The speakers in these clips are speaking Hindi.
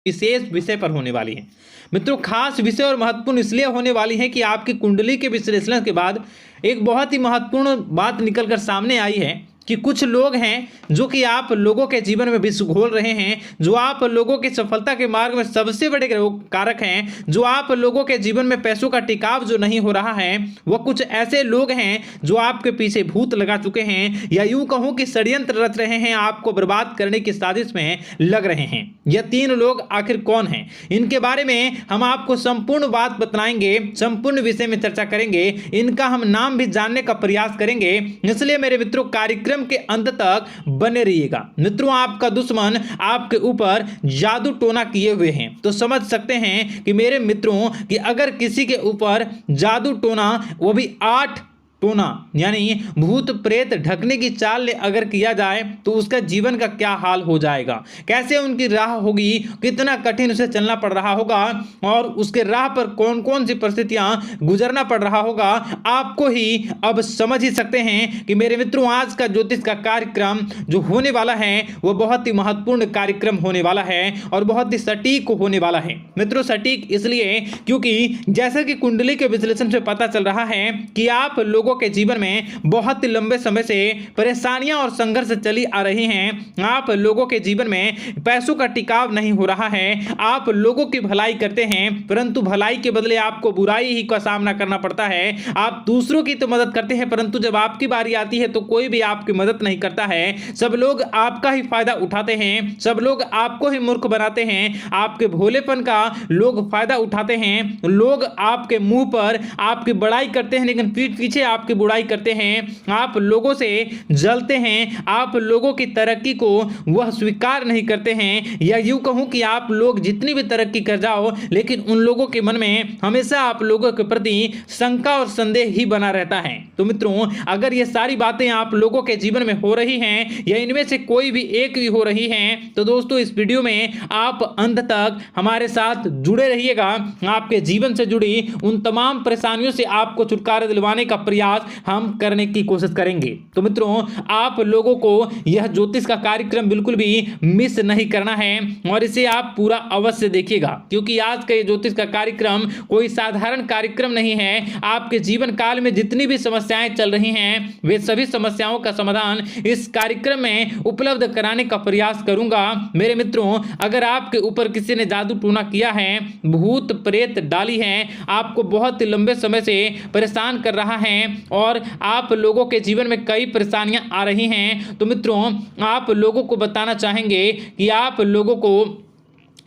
विशेष विषय पर होने वाली है। मित्रों, खास विषय और महत्वपूर्ण इसलिए होने वाली है कि आपकी कुंडली के विश्लेषण के बाद एक बहुत ही महत्वपूर्ण बात निकलकर सामने आई है कि कुछ लोग हैं जो कि आप लोगों के जीवन में विष घोल रहे हैं, जो आप लोगों की सफलता के मार्ग में सबसे बड़े कारक हैं, जो आप लोगों के जीवन में पैसों का टिकाव जो नहीं हो रहा है, वह कुछ ऐसे लोग हैं जो आपके पीछे भूत लगा चुके हैं, या यूं कहूं कि षड्यंत्र रच रहे हैं, आपको बर्बाद करने की साजिश में लग रहे हैं। यह 3 लोग आखिर कौन हैं, इनके बारे में हम आपको संपूर्ण बात बताएंगे, संपूर्ण विषय में चर्चा करेंगे, इनका हम नाम भी जानने का प्रयास करेंगे। इसलिए मेरे मित्रों, कार्यक्रम के अंत तक बने रहिएगा। मित्रों, आपका दुश्मन आपके ऊपर जादू टोना किए हुए हैं, तो समझ सकते हैं कि मेरे मित्रों कि अगर किसी के ऊपर जादू टोना, वो भी 8 टोना यानी भूत प्रेत ढकने की चाल ले अगर किया जाए तो उसका जीवन का क्या हाल हो जाएगा, कैसे उनकी राह होगी, कितना कठिन उसे चलना पड़ रहा होगा और उसके राह पर कौन कौन सी परिस्थितियां गुजरना पड़ रहा होगा, आपको ही अब समझ ही सकते हैं कि मेरे मित्रों, आज का ज्योतिष का कार्यक्रम जो होने वाला है वो बहुत ही महत्वपूर्ण कार्यक्रम होने वाला है और बहुत ही सटीक होने वाला है। मित्रों, सटीक इसलिए क्योंकि जैसा कि कुंडली के विश्लेषण से पता चल रहा है कि आप लोगों के जीवन में बहुत लंबे समय से परेशानियां और संघर्ष चली आ रही हैं। आप लोगों के जीवन में पैसों का टिकाव नहीं हो रहा है। आप लोगों की भलाई करते हैं, परंतु भलाई के बदले आपको बुराई ही का सामना करना पड़ता है। आप दूसरों की तो मदद करते हैं, परंतु जब आपकी बारी आती है तो कोई भी आपकी मदद नहीं करता है। सब लोग आपका ही फायदा उठाते हैं, सब लोग आपको ही मूर्ख बनाते हैं, आपके भोलेपन का लोग फायदा उठाते हैं। लोग आपके मुंह पर आपकी बड़ाई करते हैं, लेकिन पीठ पीछे आपकी बुराई करते हैं। आप लोगों से जलते हैं, आप लोगों की तरक्की को वह स्वीकार नहीं करते हैं, या यूं कहूं कि आप लोग जितनी भी तरक्की कर जाओ, लेकिन उन लोगों के मन में हमेशा आप लोगों के प्रति शंका और संदेह ही बना रहता है। तो मित्रों, अगर ये सारी बातें आप लोगों के जीवन में हो रही हैं या इनमें से कोई भी एक भी हो रही हैं, तो दोस्तों इस वीडियो में आप अंत तक हमारे साथ जुड़े रहिएगा। आपके जीवन से जुड़ी उन तमाम परेशानियों से आपको छुटकारा दिलवाने का प्रयास हम करने की कोशिश करेंगे। तो मित्रों, आप लोगों को यह ज्योतिष का कार्यक्रम बिल्कुल भी मिस नहीं करना है और इसे आप पूरा अवश्य देखिएगा, क्योंकि आज का ये ज्योतिष का कार्यक्रम कोई साधारण कार्यक्रम नहीं है। आपके जीवन काल में जितनी भी समस्याएं चल रही हैं, वे सभी समस्याओं का समाधान इस कार्यक्रम में उपलब्ध कराने का प्रयास करूंगा। मेरे मित्रों, अगर आपके ऊपर किसी ने जादू टूना किया है, भूत प्रेत डाली है, आपको बहुत लंबे समय से परेशान कर रहा है और आप लोगों के जीवन में कई परेशानियां आ रही हैं, तो मित्रों आप लोगों को बताना चाहेंगे कि आप लोगों को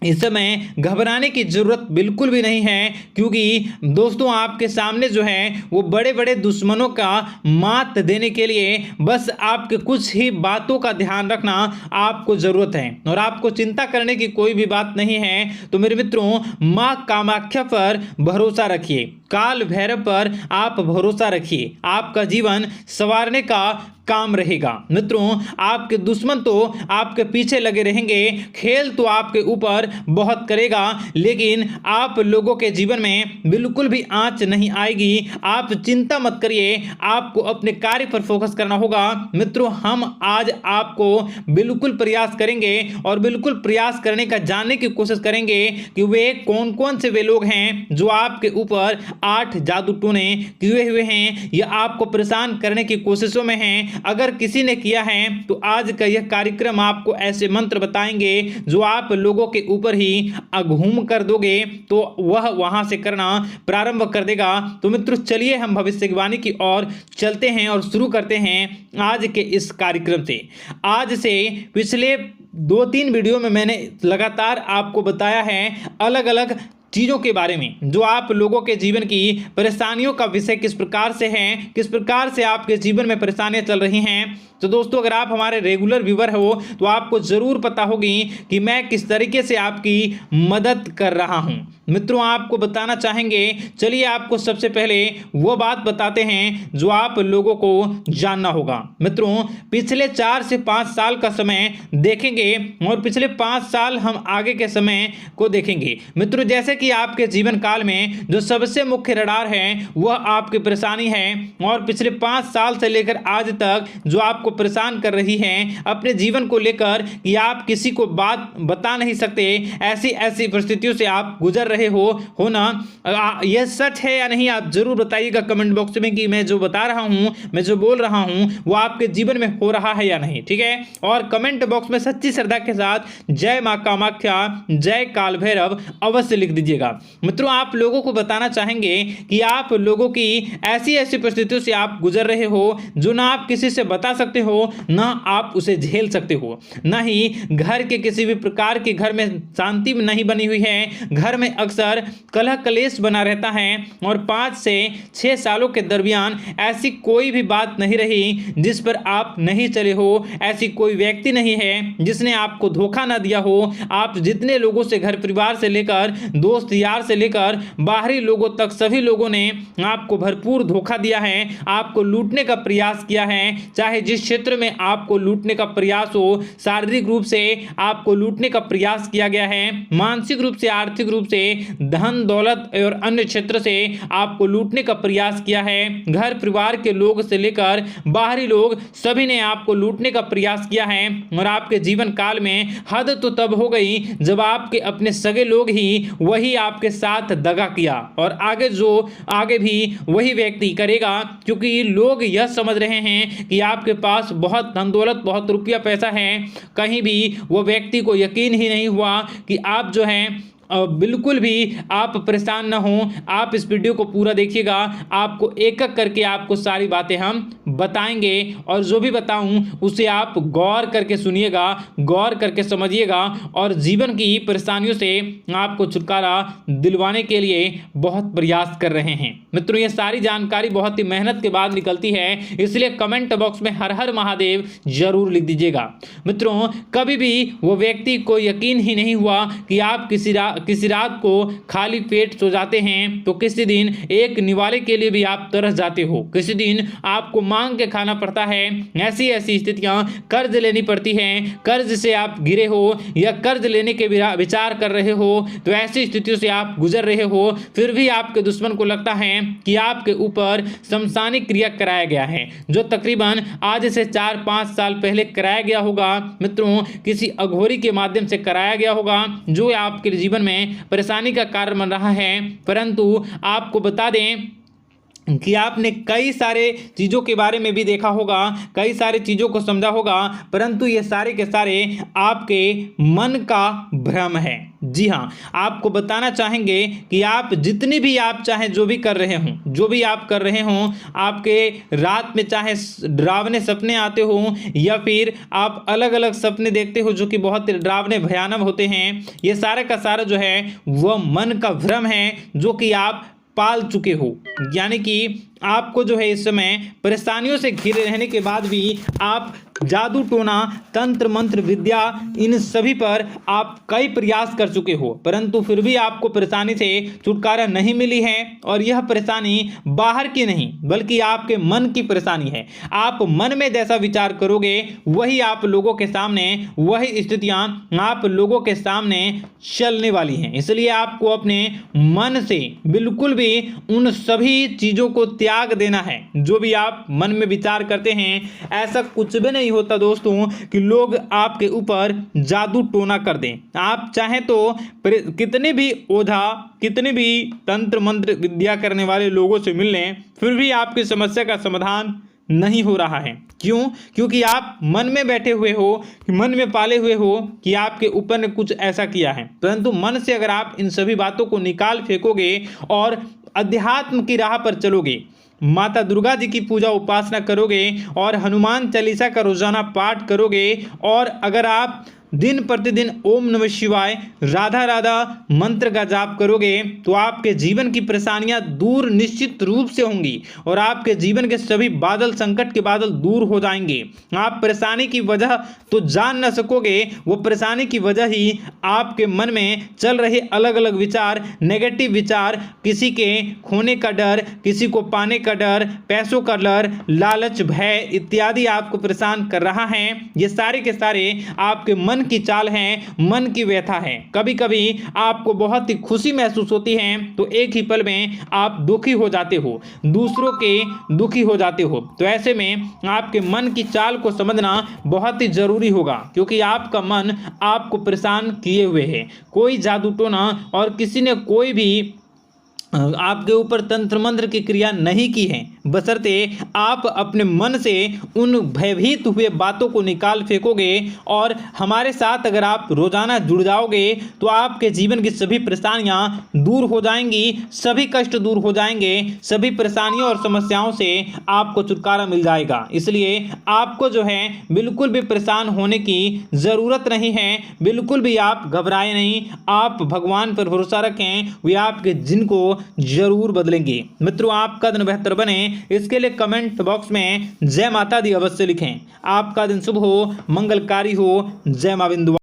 इस समय घबराने की जरूरत बिल्कुल भी नहीं है, क्योंकि दोस्तों आपके सामने जो है वो बड़े बड़े दुश्मनों का मात देने के लिए बस आपके कुछ ही बातों का ध्यान रखना आपको जरूरत है और आपको चिंता करने की कोई भी बात नहीं है। तो मेरे मित्रों, मां कामाख्या पर भरोसा रखिए, काल भैरव पर आप भरोसा रखिए, आपका जीवन संवारने का काम रहेगा। मित्रों, आपके दुश्मन तो आपके पीछे लगे रहेंगे, खेल तो आपके ऊपर बहुत करेगा, लेकिन आप लोगों के जीवन में बिल्कुल भी आंच नहीं आएगी। आप चिंता मत करिए, आपको अपने कार्य पर फोकस करना होगा। मित्रों, हम आज आपको बिल्कुल प्रयास करेंगे और बिल्कुल प्रयास करने का जानने की कोशिश करेंगे कि वे कौन कौन से वे लोग हैं जो आपके ऊपर 8 जादू टोने किए हुए हैं या आपको परेशान करने की कोशिशों में हैं। अगर किसी ने किया है तो आज का यह कार्यक्रम आपको ऐसे मंत्र बताएंगे जो आप लोगों के ऊपर ही घूम कर दोगे तो वह वहां से करना प्रारंभ कर देगा। तो मित्रों, चलिए हम भविष्यवाणी की ओर चलते हैं और शुरू करते हैं आज के इस कार्यक्रम से। आज से पिछले 2-3 वीडियो में मैंने लगातार आपको बताया है अलग अलग चीज़ों के बारे में, जो आप लोगों के जीवन की परेशानियों का विषय किस प्रकार से है, किस प्रकार से आपके जीवन में परेशानियां चल रही हैं। तो दोस्तों, अगर आप हमारे रेगुलर व्यूवर हो तो आपको ज़रूर पता होगी कि मैं किस तरीके से आपकी मदद कर रहा हूं। मित्रों, आपको बताना चाहेंगे, चलिए आपको सबसे पहले वो बात बताते हैं जो आप लोगों को जानना होगा। मित्रों, पिछले 4 से 5 साल का समय देखेंगे और पिछले 5 साल हम आगे के समय को देखेंगे। मित्रों, जैसे कि आपके जीवन काल में जो सबसे मुख्य रडार है वह आपकी परेशानी है और पिछले 5 साल से लेकर आज तक जो आपको परेशान कर रही हैं अपने जीवन को लेकर कि आप किसी को बात बता नहीं सकते, ऐसी ऐसी परिस्थितियों से आप गुजर रहे हो ना? यह सच है या नहीं, आप जरूर बताइएगा कमेंट बॉक्स में कि मैं जो बता रहा हूं, मैं जो बोल रहा हूं वो आपके जीवन में हो रहा है या नहीं। ठीक है, और कमेंट बॉक्स में सच्ची श्रद्धा के साथ जय मां कामाख्या, जय काल भैरव अवश्य लिख दीजिएगा। मित्रों, आप लोगों को बताना चाहेंगे कि आप लोगों की ऐसी ऐसी परिस्थितियों से आप गुजर रहे हो जो ना आप किसी से बता सकते हो, ना आप उसे झेल सकते हो, ना ही घर के किसी भी प्रकार के घर में शांति नहीं बनी हुई है। घर में अक्सर कलह कलेश बना रहता है और 5 से 6 सालों के दरमियान ऐसी कोई भी बात नहीं रही जिस पर आप नहीं चले हो। ऐसी कोई व्यक्ति नहीं है जिसने आपको धोखा ना दिया हो। आप जितने लोगों से, घर परिवार से लेकर दोस्त यार से लेकर बाहरी लोगों तक, सभी लोगों ने आपको भरपूर धोखा दिया है, आपको लूटने का प्रयास किया है। चाहे जिस क्षेत्र में आपको लूटने का प्रयास हो, शारीरिक रूप से आपको लूटने का प्रयास किया गया है, मानसिक रूप से, आर्थिक रूप से, धन दौलत और अन्य क्षेत्र से आपको लूटने का प्रयास किया है। घर परिवार के लोग से लेकर बाहरी लोग सभी ने आपको लूटने का प्रयास किया है। और आपके जीवन काल में हद तो तब हो गई जब आपके अपने सगे लोग ही वही आपके साथ दगा किया, और आगे भी वही व्यक्ति करेगा, क्योंकि लोग यह समझ रहे हैं कि आपके पास बहुत धन दौलत, बहुत रुपया पैसा है। कहीं भी वो व्यक्ति को यकीन ही नहीं हुआ कि आप जो है बिल्कुल भी आप परेशान ना हो। आप इस वीडियो को पूरा देखिएगा, आपको एक एक करके आपको सारी बातें हम बताएंगे, और जो भी बताऊं उसे आप गौर करके सुनिएगा, गौर करके समझिएगा, और जीवन की परेशानियों से आपको छुटकारा दिलवाने के लिए बहुत प्रयास कर रहे हैं। मित्रों, ये सारी जानकारी बहुत ही मेहनत के बाद निकलती है, इसलिए कमेंट बॉक्स में हर हर महादेव जरूर लिख दीजिएगा। मित्रों, कभी भी वो व्यक्ति को यकीन ही नहीं हुआ कि आप किसी रात को खाली पेट सो जाते हैं तो किसी दिन एक निवाले के लिए भी आप तरस जाते हो, किसी दिन आपको मांग के खाना पड़ता है। ऐसी ऐसी स्थितियां, कर्ज लेनी पड़ती हैं, कर्ज से आप गिरे हो या कर्ज लेने के विचार कर रहे हो, तो ऐसी स्थितियों से आप गुजर रहे हो। फिर भी आपके दुश्मन को लगता है कि आपके ऊपर शमशानिक क्रिया कराया गया है, जो तकरीबन आज से 4-5 साल पहले कराया गया होगा। मित्रों, किसी अघोरी के माध्यम से कराया गया होगा, जो आपके जीवन में परेशानी का कारण बन रहा है। परंतु आपको बता दें कि आपने कई सारे चीज़ों के बारे में भी देखा होगा, कई सारे चीज़ों को समझा होगा, परंतु ये सारे के सारे आपके मन का भ्रम है। जी हाँ, आपको बताना चाहेंगे कि आप जितनी भी आप चाहे जो भी कर रहे हों, जो भी आप कर रहे हों, आपके रात में चाहे डरावने सपने आते हों या फिर आप अलग अलग सपने देखते हो जो कि बहुत डरावने भयानक होते हैं, ये सारा का सारा जो है वह मन का भ्रम है जो कि आप पाल चुके हो। यानी कि आपको जो है इस समय परेशानियों से घिरे रहने के बाद भी आप जादू टोना, तंत्र मंत्र विद्या, इन सभी पर आप कई प्रयास कर चुके हो, परंतु फिर भी आपको परेशानी से छुटकारा नहीं मिली है। और यह परेशानी बाहर की नहीं बल्कि आपके मन की परेशानी है। आप मन में जैसा विचार करोगे वही आप लोगों के सामने, वही स्थितियां आप लोगों के सामने चलने वाली हैं। इसलिए आपको अपने मन से बिल्कुल भी उन सभी चीज़ों को त्याग देना है जो भी आप मन में विचार करते हैं। ऐसा कुछ भी नहीं होता दोस्तों कि लोग आपके ऊपर जादू टोना कर दें। आप चाहें तो कितने भी ओझा, कितने भी तंत्र मंत्र विद्या करने वाले लोगों से मिल लें, फिर भी आपकी समस्या का समाधान नहीं हो रहा है। क्यों? क्योंकि आप मन में बैठे हुए हो, मन में पाले हुए हो कि आपके ऊपर ने कुछ ऐसा किया है। परंतु मन से अगर आप इन सभी बातों को निकाल फेंकोगे और अध्यात्म की राह पर चलोगे, माता दुर्गा जी की पूजा उपासना करोगे और हनुमान चालीसा का रोजाना पाठ करोगे, और अगर आप दिन प्रतिदिन ओम नमः शिवाय, राधा राधा मंत्र का जाप करोगे तो आपके जीवन की परेशानियां दूर निश्चित रूप से होंगी और आपके जीवन के सभी बादल, संकट के बादल दूर हो जाएंगे। आप परेशानी की वजह तो जान न सकोगे, वो परेशानी की वजह ही आपके मन में चल रहे अलग अलग विचार, नेगेटिव विचार, किसी के खोने का डर, किसी को पाने का डर, पैसों का डर, लालच, भय इत्यादि आपको परेशान कर रहा है। ये सारे के सारे आपके मन की चाल है, मन की व्यथा है। कभी कभी आपको बहुत ही खुशी महसूस होती है तो एक ही पल में आप दुखी हो जाते हो, दूसरों के दुखी हो जाते हो। तो ऐसे में आपके मन की चाल को समझना बहुत ही जरूरी होगा, क्योंकि आपका मन आपको परेशान किए हुए है। कोई जादू टोना और किसी ने कोई भी आपके ऊपर तंत्र मंत्र की क्रिया नहीं की है, बशर्ते आप अपने मन से उन भयभीत हुए बातों को निकाल फेंकोगे। और हमारे साथ अगर आप रोजाना जुड़ जाओगे तो आपके जीवन की सभी परेशानियां दूर हो जाएंगी, सभी कष्ट दूर हो जाएंगे, सभी परेशानियों और समस्याओं से आपको छुटकारा मिल जाएगा। इसलिए आपको जो है बिल्कुल भी परेशान होने की ज़रूरत नहीं है, बिल्कुल भी आप घबराए नहीं। आप भगवान पर भरोसा रखें, वे आपके जिनको जरूर बदलेंगे। मित्रों, आपका दिन बेहतर बने इसके लिए कमेंट बॉक्स में जय माता दी अवश्य लिखें। आपका दिन शुभ हो, मंगलकारी हो। जय मां बिंदु।